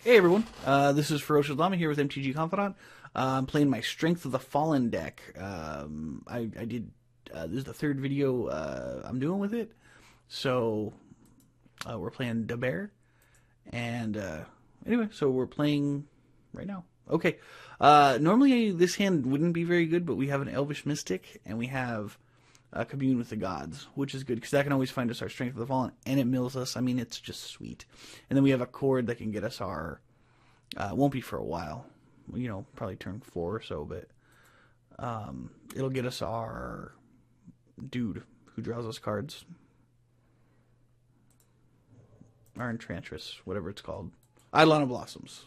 Hey everyone, this is Ferociousllama here with MTG Confidant. I'm playing my Strength of the Fallen deck. I did, this is the third video I'm doing with it. So, we're playing Da Bear. And, anyway, so we're playing right now. Okay, normally this hand wouldn't be very good, but we have an Elvish Mystic, and we have Commune with the Gods, which is good, because that can always find us our Strength of the Fallen, and it mills us. I mean, it's just sweet. And then we have a Chord that can get us our... won't be for a while, you know, probably turn 4 or so, but it'll get us our dude who draws us cards. Our Enchantress, whatever it's called. Eidolon of Blossoms.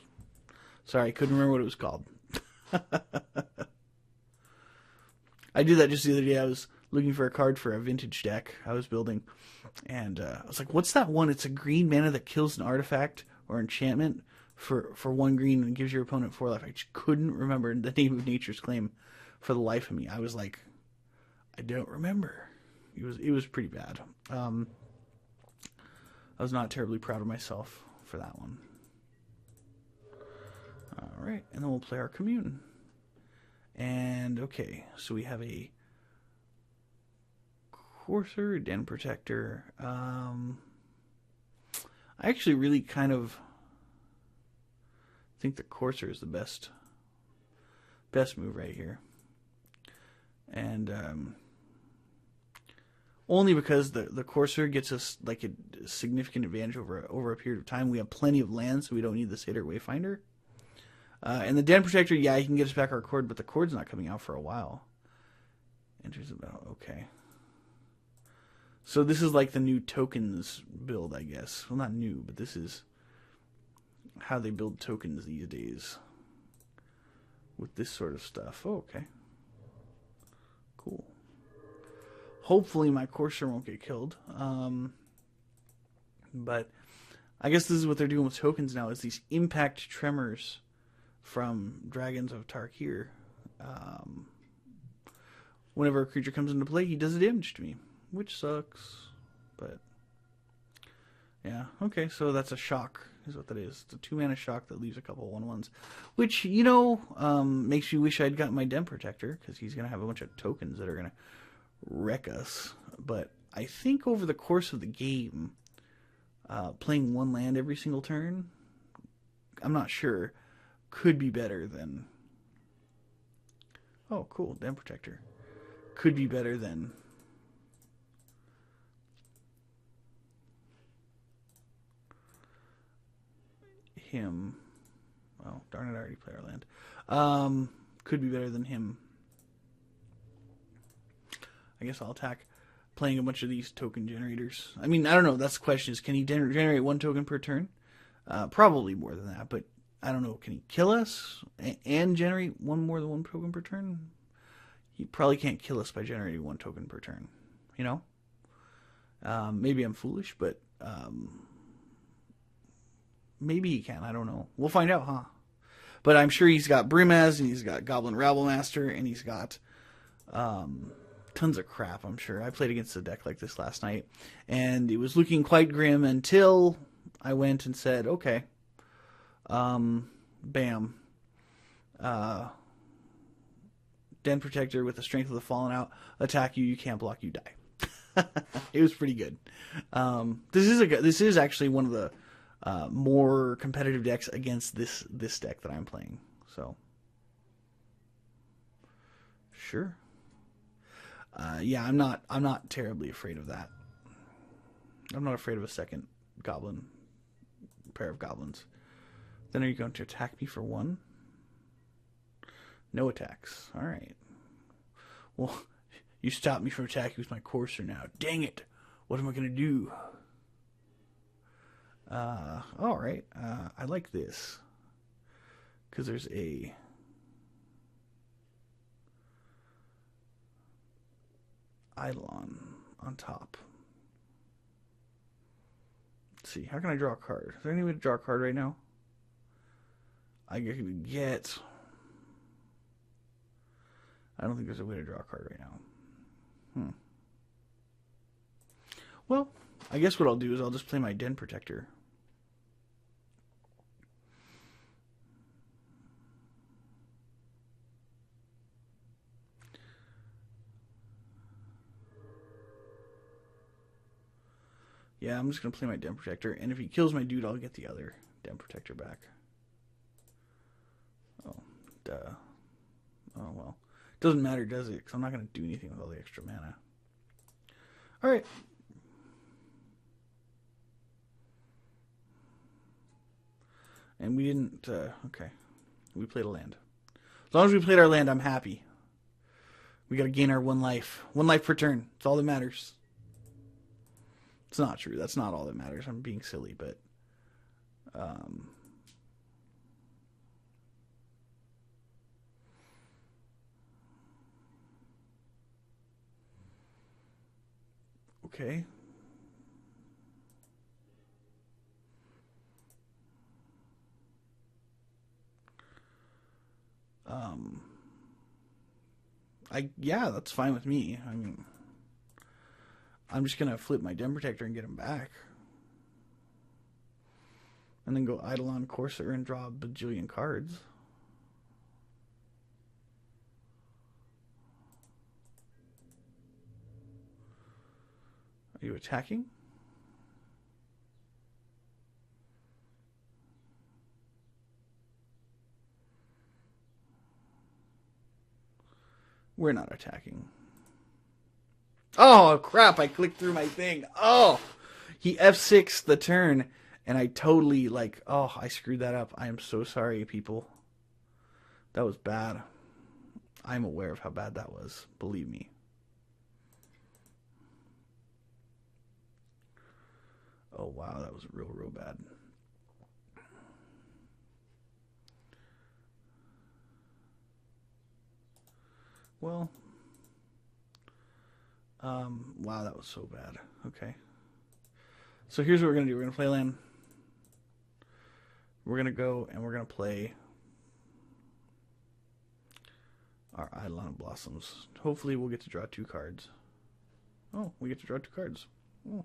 Sorry, couldn't remember what it was called. I did that just the other day. I was looking for a card for a vintage deck I was building, and I was like, what's that one? It's a green mana that kills an artifact or enchantment for 1 green and gives your opponent 4 life. I just couldn't remember the name of Nature's Claim for the life of me. I was like, I don't remember. It was pretty bad. I was not terribly proud of myself for that one. All right, and then we'll play our Commune. And okay, so we have a Courser, Den Protector. I actually really kind of think the Courser is the best move right here, and only because the Courser gets us like a significant advantage over a period of time. We have plenty of land, so we don't need the Satyr Wayfinder. And the Den Protector, yeah, he can get us back our Chord, but the Chord's not coming out for a while. Enters about okay. So this is like the new tokens build, I guess. Well, not new, but this is how they build tokens these days with this sort of stuff. Oh, okay. Cool. Hopefully my Courser won't get killed. But I guess this is what they're doing with tokens now, is these impact tremors from Dragons of Tarkir. Whenever a creature comes into play, he does a damage to me, which sucks. But yeah, okay, so that's a shock, is what that is. It's a 2-mana shock that leaves a couple 1/1s, which, you know, makes you wish I'd gotten my Den Protector, because he's going to have a bunch of tokens that are going to wreck us. But I think over the course of the game, playing 1 land every single turn, I'm not sure, could be better than... Oh, cool, Den Protector. Could be better than... him. Oh, darn it, I already played our land. Could be better than him. I guess I'll attack playing a bunch of these token generators. I mean, I don't know. That's the question, is can he generate 1 token per turn? Probably more than that, but I don't know. Can he kill us and generate more than 1 token per turn? He probably can't kill us by generating 1 token per turn. You know? Maybe I'm foolish, but maybe he can. I don't know. We'll find out, huh? But I'm sure he's got Brimaz, and he's got Goblin Rabblemaster, and he's got tons of crap, I'm sure. I played against a deck like this last night, and it was looking quite grim until I went and said, okay, bam. Den Protector with the Strength of the Fallen out. Attack you, you can't block, you die. It was pretty good. This is actually one of the more competitive decks against this deck that I'm playing. So, sure. Yeah, I'm not terribly afraid of that. I'm not afraid of a second pair of goblins. Then are you going to attack me for 1? No attacks. All right. Well, you stopped me from attacking with my Courser now. Dang it! What am I gonna do? All right. I like this because there's a Eidolon on top. Let's see. How can I draw a card? Is there any way to draw a card right now? I could get... I don't think there's a way to draw a card right now. Well, I guess what I'll do is I'll just play my Den Protector. Yeah, I'm just going to play my Den Protector, and if he kills my dude, I'll get the other Den Protector back. Oh, duh. Oh, well. Doesn't matter, does it? Because I'm not going to do anything with all the extra mana. Alright. And we didn't, okay. We played a land. As long as we played our land, I'm happy. We gotta gain our 1 life. 1 life per turn. It's all that matters. It's not true. That's not all that matters. I'm being silly, but... okay. Yeah, that's fine with me. I mean, I'm just gonna flip my Den Protector and get him back. And then go Eidolon Courser and draw a bajillion cards. Are you attacking? We're not attacking. Oh, crap. I clicked through my thing. Oh, he F6 the turn. And I totally, like, oh, I screwed that up. I am so sorry, people. That was bad. I'm aware of how bad that was. Believe me. Oh, wow. That was real, real bad. Well, wow, that was so bad. Okay. So here's what we're going to do. We're going to play land. We're going to go and we're going to play our Eidolon Blossoms. Hopefully we'll get to draw 2 cards. Oh, we get to draw 2 cards. Oh.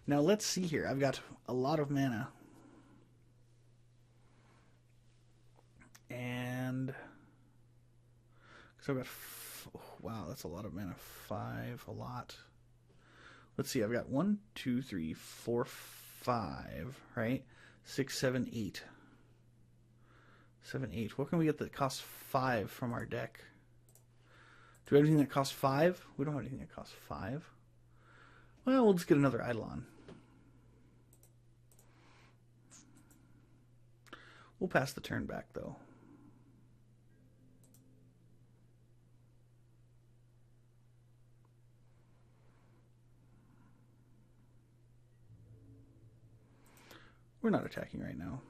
Now let's see here. I've got a lot of mana. And so I've got wow, that's a lot of mana. 5, a lot. Let's see. I've got 1, 2, 3, 4, 5, right? 6, 7, 8. 7, 8. What can we get that costs 5 from our deck? Do we have anything that costs 5? We don't have anything that costs 5. Well, we'll just get another Eidolon. We'll pass the turn back, though. We're not attacking right now.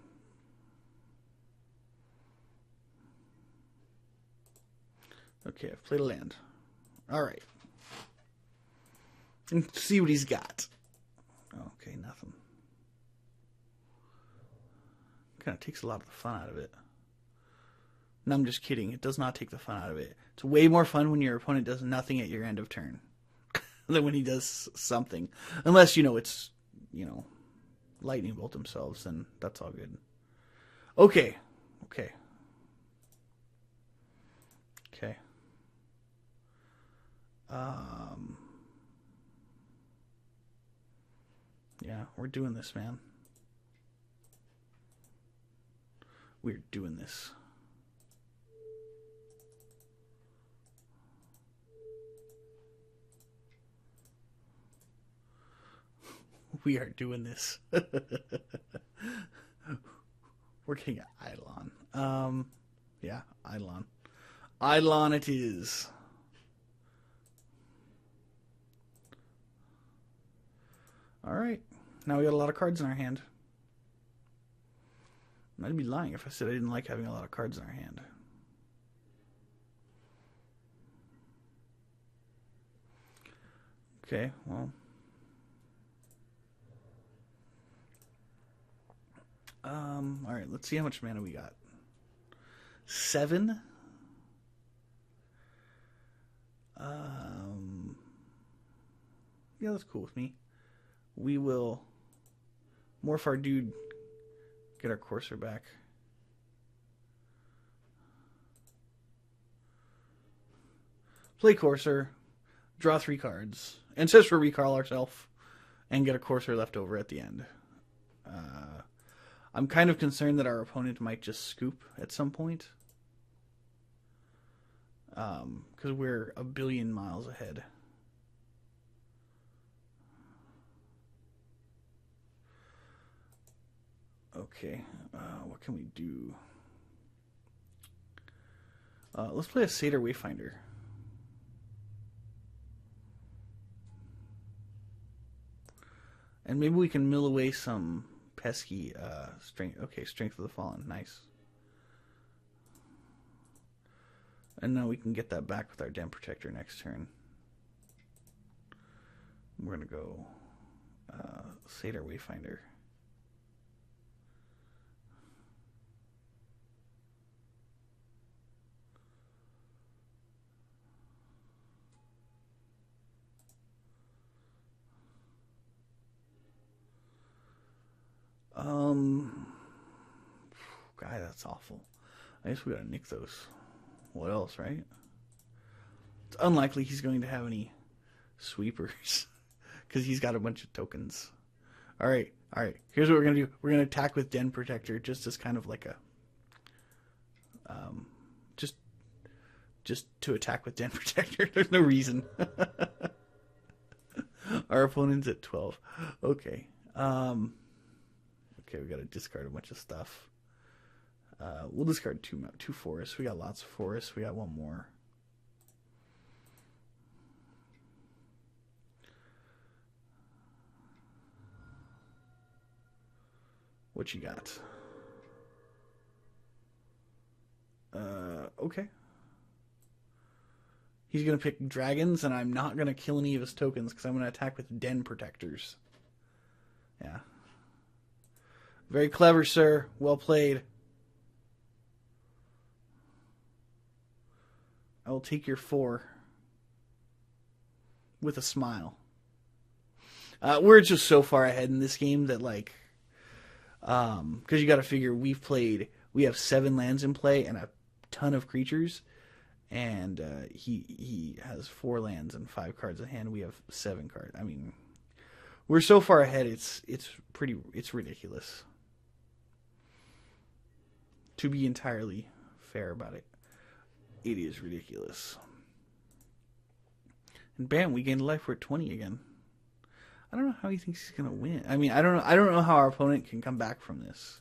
Okay, I've played a land. Alright. And see what he's got. Okay, nothing. Kind of takes a lot of the fun out of it. No, I'm just kidding. It does not take the fun out of it. It's way more fun when your opponent does nothing at your end of turn than when he does something. Unless, it's, lightning bolt themselves, then that's all good. Okay. Okay. Okay. Yeah, we're doing this, man. We're doing this. We are doing this. We're getting an Eidolon. Yeah, Eidolon. Eidolon it is. Alright. Now we got a lot of cards in our hand. I'd be lying if I said I didn't like having a lot of cards in our hand. Okay, well. Alright, let's see how much mana we got. 7. Yeah, that's cool with me. We will Morph our dude. Get our Courser back. Play Courser. Draw 3 cards. Ancestral Recall ourselves. And get a Courser left over at the end. I'm kind of concerned that our opponent might just scoop at some point. Because we're a billion miles ahead. Okay, what can we do? Let's play a Satyr Wayfinder. And maybe we can mill away some pesky strength. Okay, Strength of the Fallen. Nice. And now we can get that back with our Den Protector next turn. We're going to go Satyr Wayfinder. God, that's awful. I guess we gotta nick those. What else, right? It's unlikely he's going to have any sweepers because he's got a bunch of tokens. All right. Here's what we're gonna do. We're gonna attack with Den Protector just as kind of like a just to attack with Den Protector. There's no reason. Our opponent's at 12. Okay. Okay, we got to discard a bunch of stuff. We'll discard two forests. We got lots of forests. We got one more. What you got? Okay. He's going to pick dragons, and I'm not going to kill any of his tokens because I'm going to attack with Den Protectors. Yeah. Very clever, sir. Well played. I will take your 4 with a smile. We're just so far ahead in this game that, like, because you got to figure we have 7 lands in play and a ton of creatures, and he has 4 lands and 5 cards in hand. We have 7 cards. I mean, we're so far ahead. It's ridiculous. To be entirely fair about it, it is ridiculous. And bam, we gained life. We're at 20 again. I don't know how he thinks he's gonna win. I mean, I don't know how our opponent can come back from this.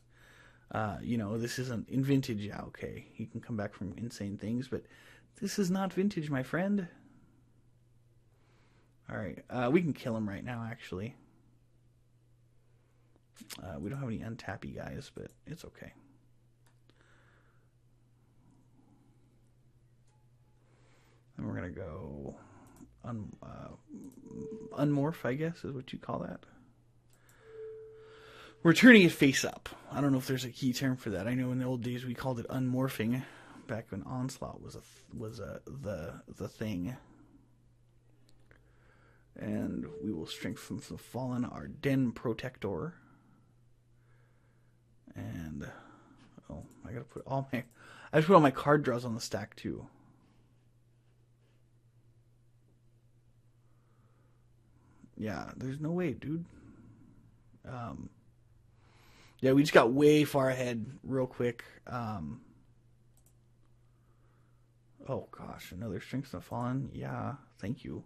This isn't in Vintage. Yeah, okay, he can come back from insane things, but this is not Vintage, my friend. All right, we can kill him right now. Actually, we don't have any untappy guys, but it's okay. And we're going to go unmorph, I guess, is what you call that. We're turning it face up. I don't know if there's a key term for that. I know in the old days we called it unmorphing, back when Onslaught was the thing. And we will strengthen the Fallen, our Den Protector. And I gotta put all my card draws on the stack too. Yeah, there's no way, dude. Yeah, we just got way far ahead real quick. Oh gosh, another Strength of the Fallen. Yeah, thank you.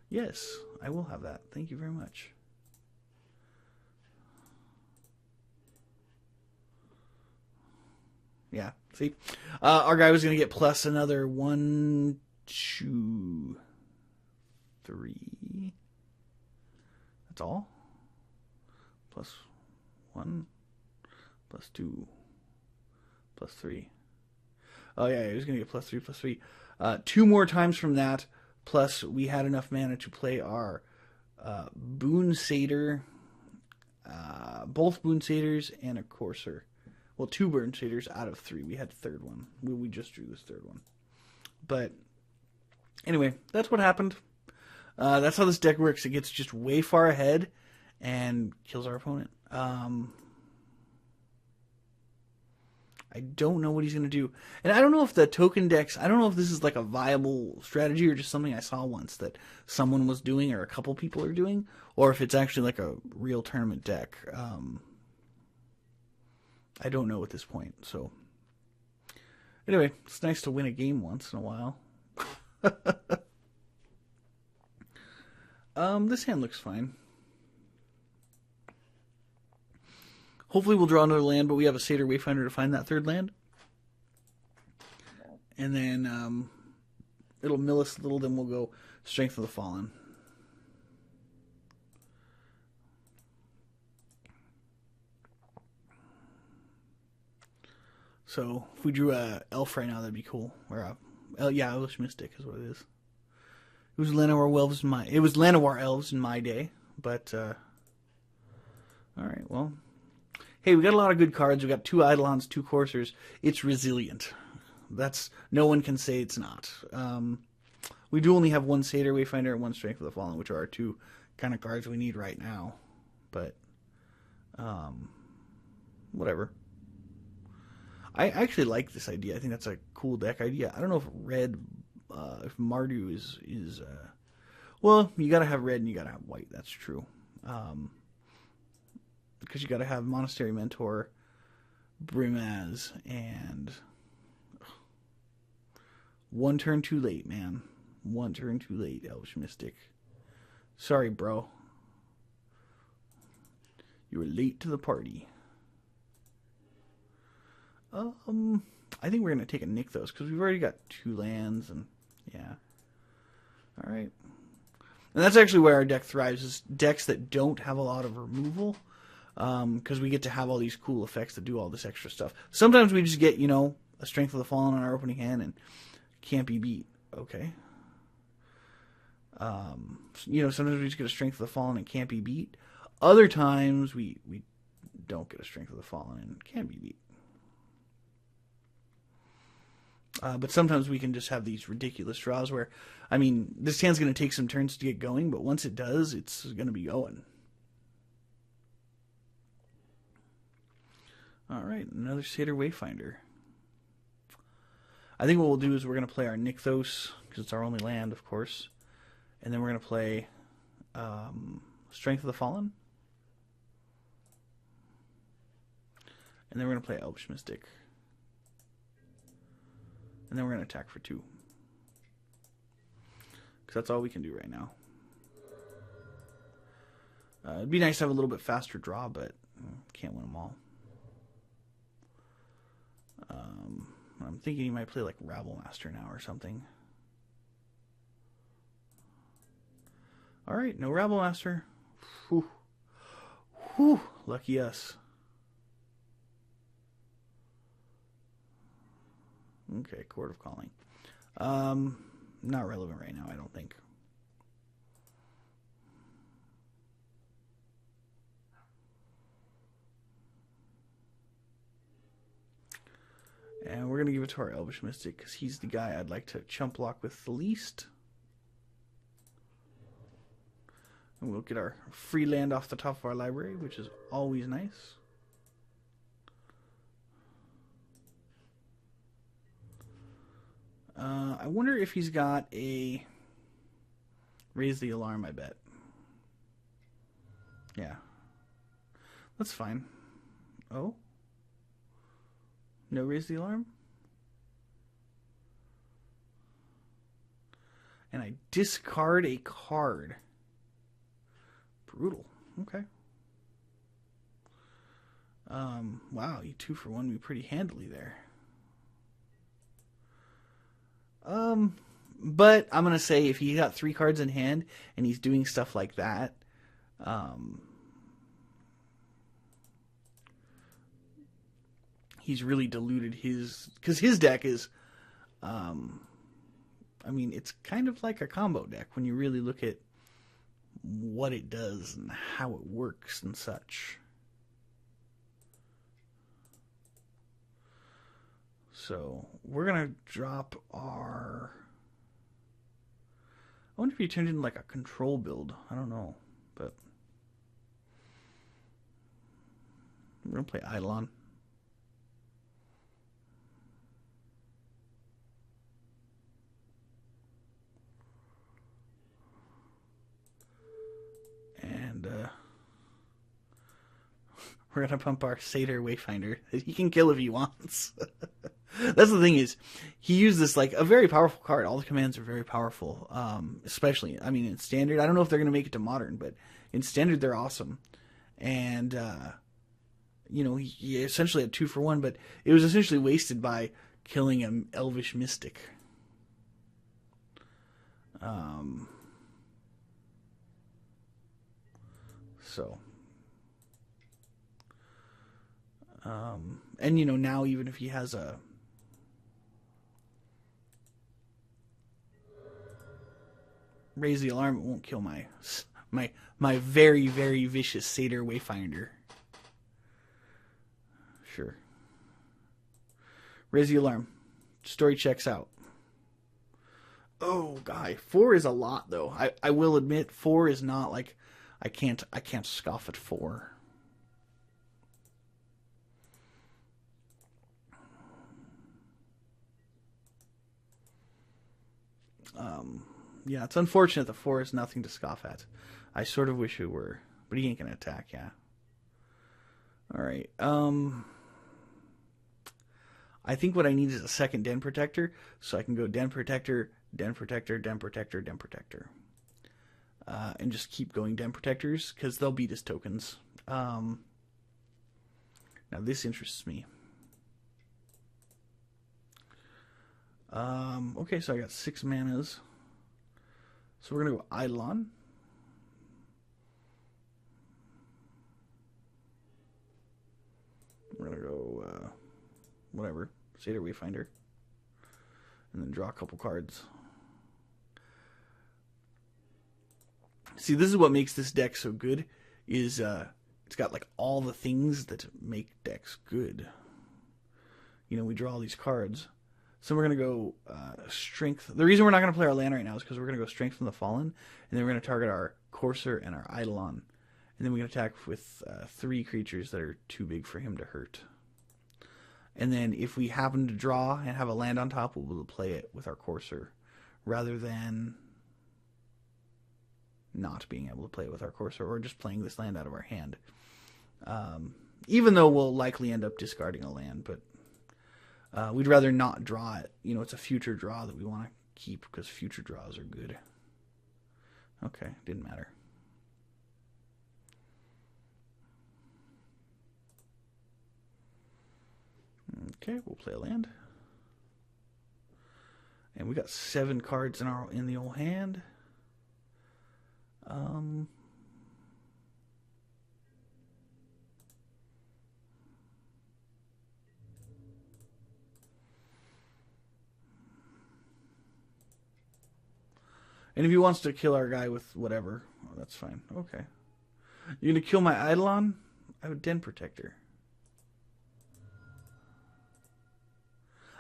Yes, I will have that. Thank you very much. Yeah, see? Our guy was going to get plus another 1, 2, 3. That's all? Plus 1, plus 2, plus 3. Oh, yeah, he was going to get plus 3, plus 3. 2 more times from that, plus we had enough mana to play our Boon Satyr, both Boon Satyrs and a Courser. Well, 2 Boon Satyrs out of 3. We had the third one. We just drew this third one. But anyway, that's what happened. That's how this deck works. It gets just way far ahead, and kills our opponent. I don't know what he's going to do. And I don't know if the token decks, I don't know if this is like a viable strategy or just something I saw once that someone was doing or a couple people are doing, or if it's actually like a real tournament deck. I don't know at this point. So anyway, it's nice to win a game once in a while. This hand looks fine. Hopefully we'll draw another land, but we have a Satyr Wayfinder to find that third land. And then it'll mill us a little, then we'll go Strength of the Fallen. So if we drew a Elf right now, that'd be cool. Or yeah, Elvish Mystic is what it is. It was Llanowar Elves in my day, but all right, well. Hey, we got a lot of good cards. We got 2 Eidolons, 2 Coursers. It's resilient. No one can say it's not. We do only have 1 Satyr Wayfinder and 1 Strength of the Fallen, which are our 2 kind of cards we need right now. But whatever. I actually like this idea. I think that's a cool deck idea. I don't know if if Mardu is well, you got to have red and you got to have white. That's true. Because you got to have Monastery Mentor, Brimaz, and 1 turn too late, man. 1 turn too late, Elvish Mystic. Sorry, bro. You were late to the party. I think we're going to take a Nykthos, because we've already got 2 lands, and yeah. Alright. And that's actually where our deck thrives, is decks that don't have a lot of removal. Because we get to have all these cool effects that do all this extra stuff. Sometimes we just get, a Strength of the Fallen on our opening hand and can't be beat. Okay. Sometimes we just get a Strength of the Fallen and can't be beat. Other times we don't get a Strength of the Fallen and can be beat. But sometimes we can just have these ridiculous draws where, this hand's going to take some turns to get going, but once it does, it's going to be going. Alright, another Satyr Wayfinder. I think what we'll do is we're going to play our Nykthos, because it's our only land, of course. And then we're going to play Strength of the Fallen. And then we're going to play Elvish Mystic. And then we're going to attack for 2. Because that's all we can do right now. It'd be nice to have a little bit faster draw, but can't win them all. I'm thinking he might play like Rabble Master now or something. Alright, no Rabble Master. Whew. Whew. Lucky us. Okay, Court of Calling. Not relevant right now, I don't think. And we're going to give it to our Elvish Mystic, because he's the guy I'd like to chump block with the least. And we'll get our free land off the top of our library, which is always nice. I wonder if he's got a Raise the Alarm, I bet. Yeah. That's fine. Oh? No Raise the Alarm? And I discard a card. Brutal. Okay. Wow, you 2-for-1 me pretty handily there. But I'm gonna say if he got 3 cards in hand and he's doing stuff like that, he's really diluted his, because his deck is, it's kind of like a combo deck when you really look at what it does and how it works and such. So we're gonna drop our, I wonder if he turned into like a control build. I don't know, but We're going to play Eidolon. And we're going to pump our Satyr Wayfinder. He can kill if he wants. That's the thing is, he used this like a very powerful card. All the commands are very powerful, especially, I mean, in Standard. I don't know if they're going to make it to Modern, but in Standard they're awesome. And, you know, he essentially had 2 for 1, but it was essentially wasted by killing an Elvish Mystic. And, you know, now even if he has a Raise the Alarm, it won't kill my very, very vicious Satyr Wayfinder. Sure. Raise the Alarm. Story checks out. Oh, guy. 4 is a lot, though. I will admit, 4 is not like... I can't scoff at 4. Yeah, it's unfortunate the 4 is nothing to scoff at. I sort of wish it were, but he ain't gonna attack, yeah. Alright, I think what I need is a second Den Protector, so I can go Den Protector, Den Protector, Den Protector, Den Protector. And just keep going Den Protectors, because they'll beat his tokens. Now this interests me. Okay, so I got 6 manas. So we're going to go Eidolon. We're going to go, whatever, Satyr Wayfinder. And then draw a couple cards. See, this is what makes this deck so good, is it's got like all the things that make decks good. You know, we draw all these cards. So we're going to go Strength. The reason we're not going to play our land right now is because we're going to go Strength from the Fallen, and then we're going to target our Courser and our Eidolon. And then we're going to attack with 3 creatures that are too big for him to hurt. And then if we happen to draw and have a land on top, we'll be able to play it with our Courser, rather than not being able to play it with our Courser, or just playing this land out of our hand. Even though we'll likely end up discarding a land, but we'd rather not draw it. You know, it's a future draw that we want to keep, because future draws are good. Okay, didn't matter. Okay, we'll play a land. And we got 7 cards in the old hand. And if he wants to kill our guy with whatever, oh, that's fine. Okay. You're going to kill my Eidolon? I have a Den Protector.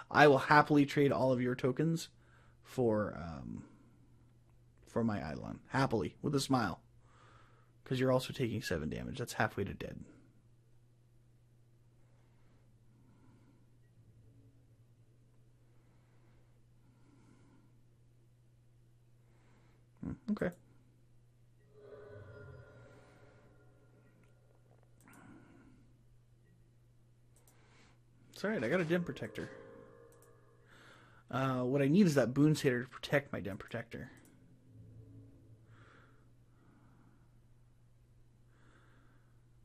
I will happily trade all of your tokens for my Eidolon. Happily, with a smile. Because you're also taking 7 damage. That's halfway to dead. Okay. It's alright, I got a Den Protector. What I need is that Boon Satyr to protect my Den Protector.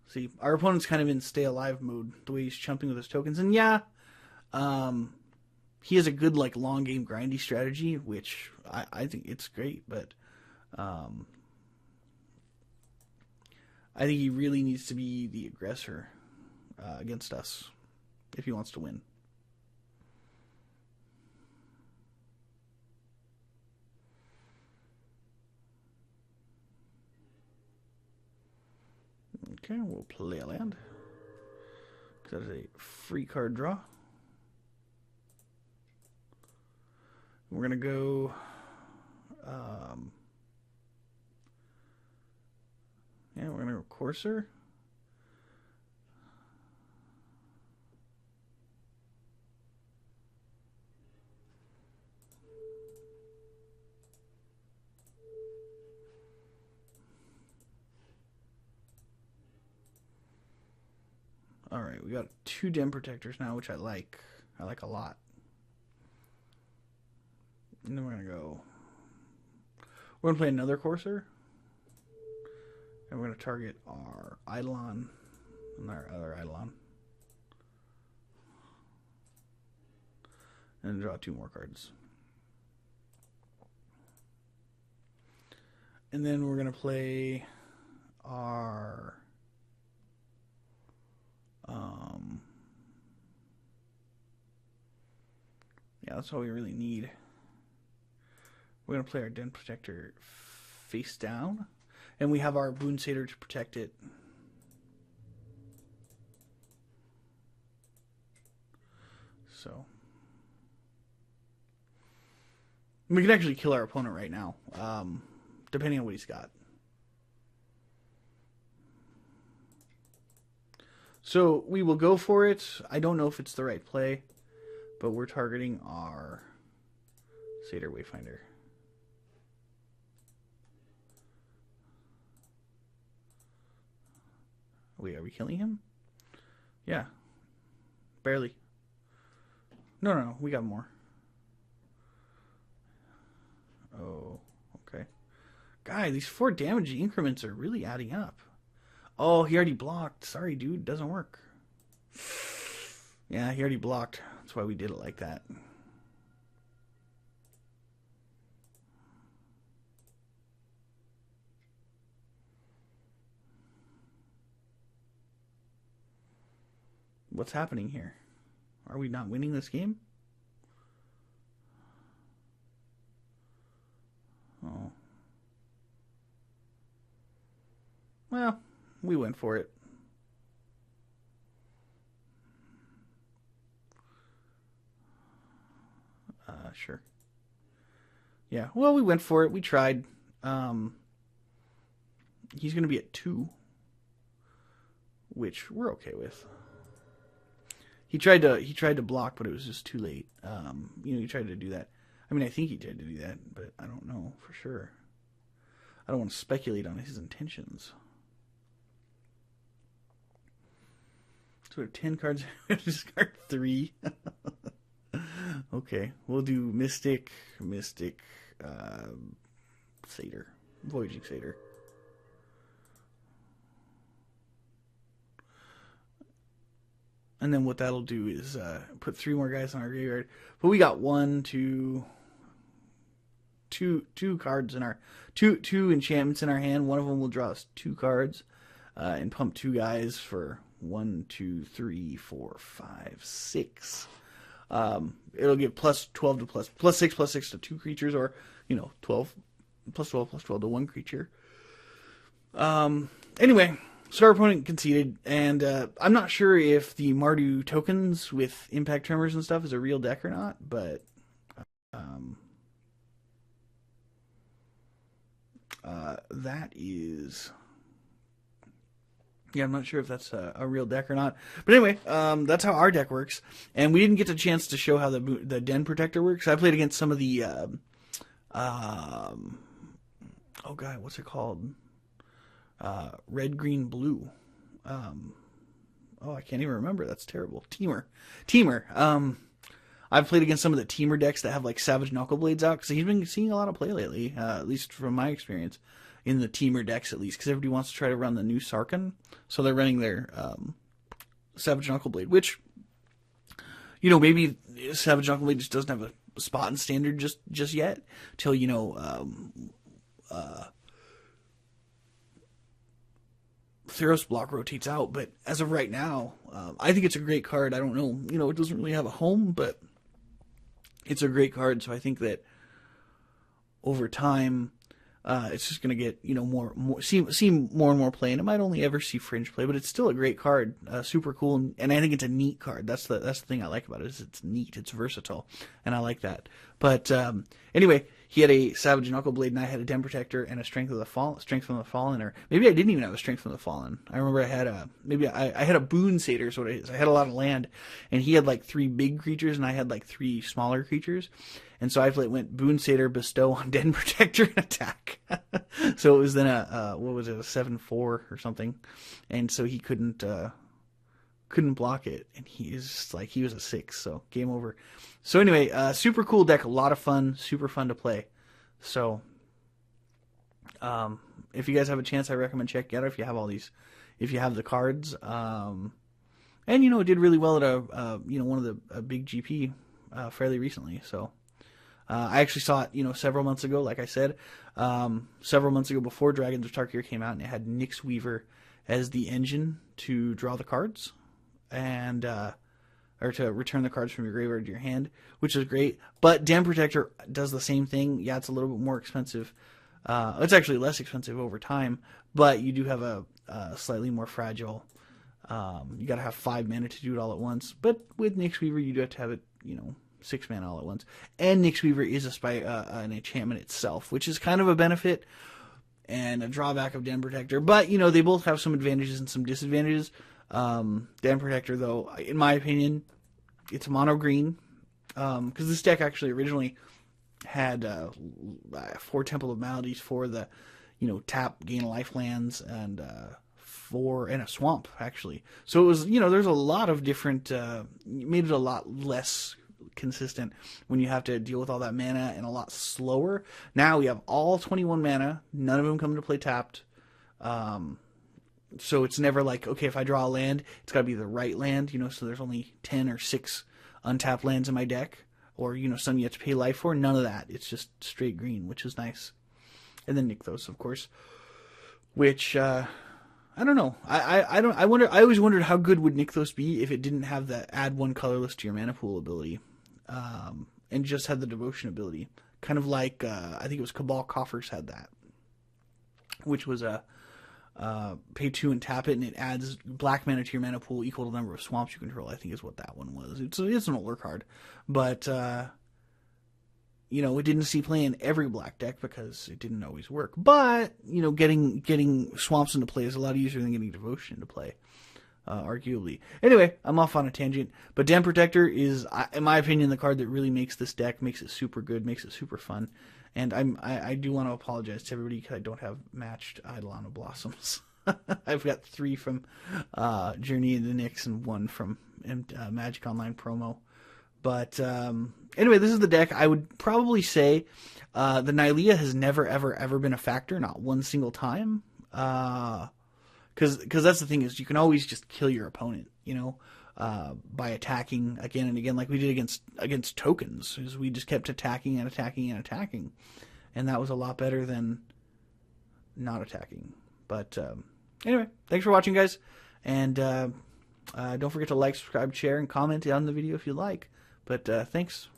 See, our opponent's kind of in stay alive mode, the way he's chumping with his tokens. And yeah, he has a good like long game grindy strategy, which I think it's great, but I think he really needs to be the aggressor against us if he wants to win. Okay, we'll play a land. That is a free card draw. We're going to go... yeah, we're going to go Courser. Alright, we got 2 Den Protectors now, which I like. I like a lot. And then we're going to go... We're going to play another Courser. And we're going to target our Eidolon and our other Eidolon. And draw 2 more cards. And then we're going to play our... yeah, that's all we really need. We're going to play our Den Protector face down. And we have our Boon Satyr to protect it. So... we can actually kill our opponent right now, depending on what he's got. So we will go for it. I don't know if it's the right play, but we're targeting our Satyr Wayfinder. Wait, are we killing him? Yeah. Barely. No, we got more. Oh, okay. Guy, these 4 damage increments are really adding up. Oh, he already blocked. Sorry, dude. Doesn't work. Yeah, he already blocked. That's why we did it like that. What's happening here? Are we not winning this game? Oh. Well, we went for it. Sure. Yeah, well, we went for it. We tried. He's going to be at 2, which we're okay with. He tried to block, but it was just too late. He tried to do that. I mean, I think he tried to do that, but I don't know for sure. I don't want to speculate on his intentions. So we have 10 cards. We have to discard 3. Okay, we'll do Mystic, Satyr, Voyaging Satyr. And then what that'll do is put 3 more guys on our graveyard. But we got 2 cards in our two enchantments in our hand. One of them will draw us 2 cards and pump 2 guys for 1, 2, 3, 4, 5, 6. It'll give plus 12 to plus 6 to 2 creatures, or 12 plus 12 to 1 creature. Anyway, so our opponent conceded, and I'm not sure if the Mardu tokens with impact tremors and stuff is a real deck or not, but that is... yeah, I'm not sure if that's a real deck or not. But anyway, that's how our deck works. And we didn't get a chance to show how the Den Protector works. I played against some of the... oh, God, what's it called? Red, green, blue. Oh, I can't even remember. That's terrible. Teamer. I've played against some of the Teamer decks that have, like, Savage Knuckleblades out, because he's been seeing a lot of play lately, at least from my experience. In the Teamer decks, at least, because everybody wants to try to run the new Sarkhan, so they're running their Savage Knuckleblade, which, maybe Savage Knuckleblade just doesn't have a spot in Standard just yet, till Theros block rotates out. But as of right now, I think it's a great card. I don't know, it doesn't really have a home, but it's a great card. So I think that over time, it's just going to get, see more and more play, and it might only ever see fringe play, but it's still a great card, super cool, and I think it's a neat card. That's the thing I like about it, is it's neat, it's versatile, and I like that. But anyway, he had a Savage Knuckleblade, and I had a Den Protector and a Strength from the Fallen, or maybe I didn't even have a Strength from the Fallen. I remember I had I had a Boon Satyr, so it is. I had a lot of land, and he had like 3 big creatures, and I had like 3 smaller creatures. And so I went Boon Satyr, Bestow on Den Protector, and attack. So it was then a 7/4 or something. And so he couldn't couldn't block it, and he was a 6, so game over. So anyway, super cool deck, a lot of fun, super fun to play. So if you guys have a chance, I recommend checking it out if you have if you have the cards. And it did really well at one of the big GP fairly recently. So I actually saw it several months ago, like I said, several months ago before Dragons of Tarkir came out, and it had Nyx Weaver as the engine to draw the cards and or to return the cards from your graveyard to your hand, which is great. But Dam Protector does the same thing. Yeah, it's a little bit more expensive. It's actually less expensive over time, but you do have a slightly more fragile. You got to have 5 mana to do it all at once. But with Nyx Weaver, you do have to have it, 6 mana all at once. And Nyx Weaver is an enchantment itself, which is kind of a benefit and a drawback of Dam Protector. But they both have some advantages and some disadvantages. Dam Protector, though, in my opinion, it's mono green, because this deck actually originally had 4 Temple of Maladies for the tap, gain life lands, and a swamp, actually. So it was there's a lot of different made it a lot less consistent when you have to deal with all that mana, and a lot slower. Now we have all 21 mana, none of them come to play tapped. So it's never like, okay, if I draw a land, it's got to be the right land, so there's only 10 or 6 untapped lands in my deck, or, some you have to pay life for. None of that. It's just straight green, which is nice. And then Nykthos, of course, which, I don't know. I always wondered how good would Nykthos be if it didn't have the add 1 colorless to your mana pool ability, and just had the devotion ability. Kind of like, I think it was Cabal Coffers had that, which was pay 2 and tap it, and it adds black mana to your mana pool equal to the number of swamps you control. I think is what that one was. It's an older card, but it didn't see play in every black deck because it didn't always work. But getting swamps into play is a lot easier than getting devotion into play, arguably. Anyway, I'm off on a tangent, but Dam Protector is, in my opinion, the card that really makes this deck, makes it super good, makes it super fun. And I do want to apologize to everybody because I don't have matched Eidolon of Blossoms. I've got 3 from Journey into Nyx and 1 from Magic Online promo. But anyway, this is the deck. I would probably say the Nylea has never, ever, ever been a factor, not one single time. Because that's the thing, is you can always just kill your opponent, by attacking again and again, like we did against tokens. Is we just kept attacking and attacking and attacking, and that was a lot better than not attacking. But anyway, thanks for watching, guys, and don't forget to like, subscribe, share, and comment on the video if you like. But thanks.